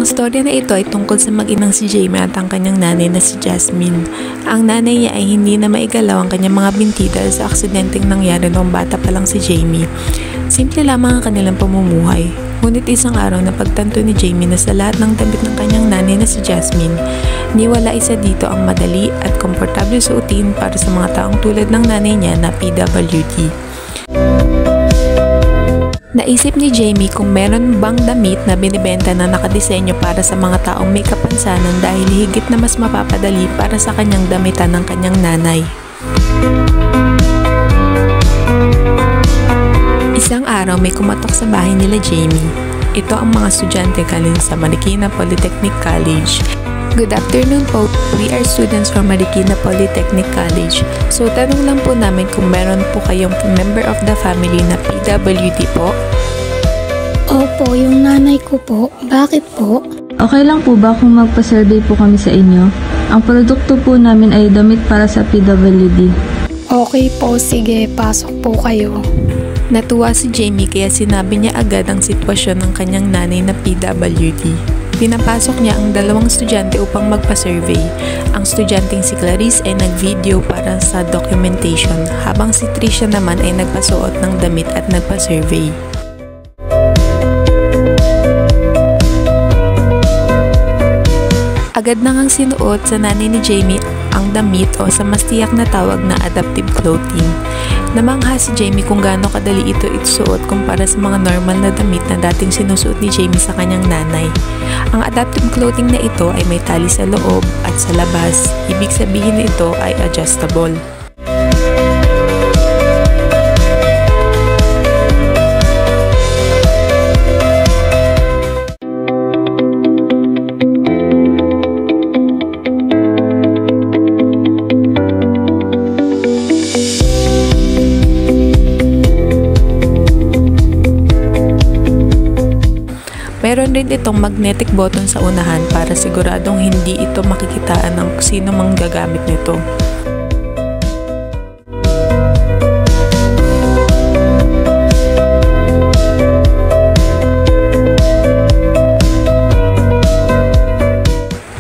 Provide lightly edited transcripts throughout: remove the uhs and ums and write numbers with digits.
Ang storya na ito ay tungkol sa mag-inang si Jamie at ang kanyang nanay na si Jasmine. Ang nanay niya ay hindi na maigalaw ang kanyang mga binti dahil sa aksidenteng nangyari noong bata pa lang si Jamie. Simple lamang ang kanilang pamumuhay. Ngunit isang araw na pagtanto ni Jamie na sa lahat ng damit ng kanyang nanay na si Jasmine, niwala isa dito ang madali at komportable suotin para sa mga taong tulad ng nanay niya na PWD. Naisip ni Jamie kung meron bang damit na binibenta na nakadisenyo para sa mga taong may kapansanan dahil higit na mas mapapadali para sa kanyang damitan ng kanyang nanay. Isang araw may kumatok sa bahay nila Jamie. Ito ang mga estudyante galing sa Marikina Polytechnic College. Good afternoon po, we are students from Marikina Polytechnic College. So tanong lang po namin kung meron po kayong member of the family na PWD po? Opo, yung nanay ko po. Bakit po? Okay lang po ba kung magpa-survey po kami sa inyo? Ang produkto po namin ay damit para sa PWD. Okay po, sige, pasok po kayo. Natuwa si Jamie kaya sinabi niya agad ang sitwasyon ng kanyang nanay na PWD. Pinapasok niya ang dalawang estudyante upang magpa-survey. Ang estudyanteng si Clarice ay nag-video para sa documentation, habang si Trisha naman ay nagpasuot ng damit at nagpa-survey. Agad na ngang sinuot sa nanay ni Jamie ang damit o sa mas tiyak na tawag na adaptive clothing. Namangha si Jamie kung gaano kadali ito isuot kumpara sa mga normal na damit na dating sinusuot ni Jamie sa kanyang nanay. Ang adaptive clothing na ito ay may tali sa loob at sa labas. Ibig sabihin na ito ay adjustable. Meron rin itong magnetic button sa unahan para siguradong hindi ito makikitaan ng sino mang gagamit nito.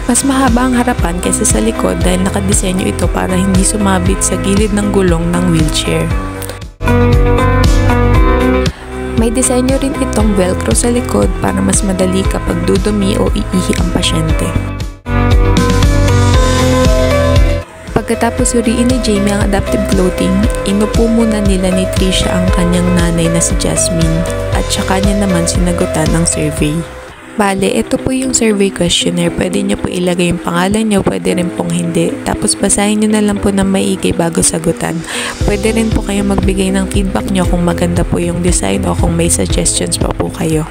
Mas mahaba ang harapan kaysa sa likod dahil nakadisenyo ito para hindi sumabit sa gilid ng gulong ng wheelchair. May disenyo rin itong velcro sa likod para mas madali kapag dudumi o iihi ang pasyente. Pagkatapos suriin ni Jamie ang adaptive clothing, inupo muna nila ni Trisha ang kanyang nanay na si Jasmine at saka niya naman sinagutan ng survey. Bale, ito po yung survey questionnaire. Pwede niyo po ilagay yung pangalan niyo, pwede rin pong hindi. Tapos basahin niyo na lang po ng maigi bago sagutan. Pwede rin po kayo magbigay ng feedback niyo kung maganda po yung design o kung may suggestions pa po kayo.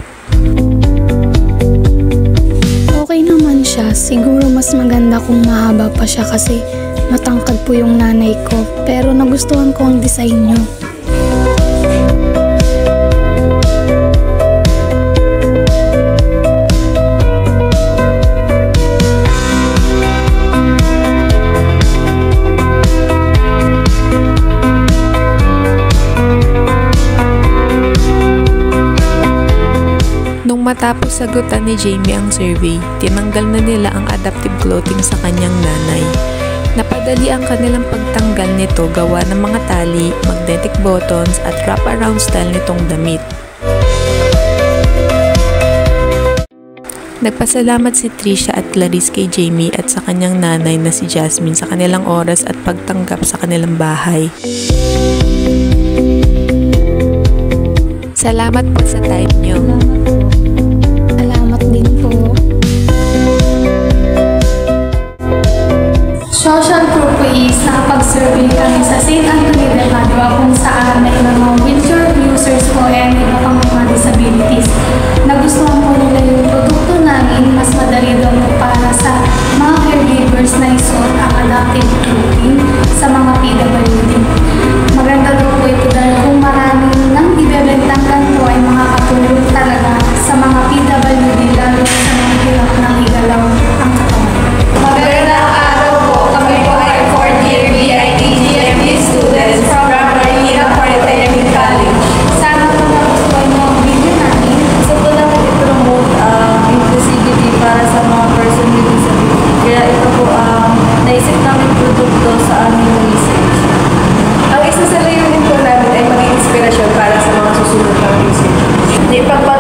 Okay naman siya. Siguro mas maganda kung mahaba pa siya kasi matangkad po yung nanay ko. Pero nagustuhan ko ang design niyo. Matapos sagutan ni Jamie ang survey, tinanggal na nila ang adaptive clothing sa kanyang nanay. Napadali ang kanilang pagtanggal nito gawa ng mga tali, magnetic buttons at wrap-around style nitong damit. Nagpasalamat si Trisha at Clarice kay Jamie at sa kanyang nanay na si Jasmine sa kanilang oras at pagtanggap sa kanilang bahay. Salamat po sa time nyo. Din po. Social proof is nakapag-survey kami sa St. Anthony de Padua kung saan may mga wheelchair users po and iba pang mga disabilities. Nagustuhan po nila yung produkto namin, mas madali daw po para sa mga caregivers na isuot ang adaptive clothing sa mga PWD. Maganda daw po ito dahil kung maraming nang ibebentang ganito ay makakatulong talaga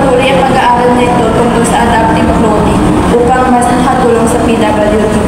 ipagpatuloy ang pag-aaral nito tungkol sa adaptive clothing upang mas nakatulong sa PWD.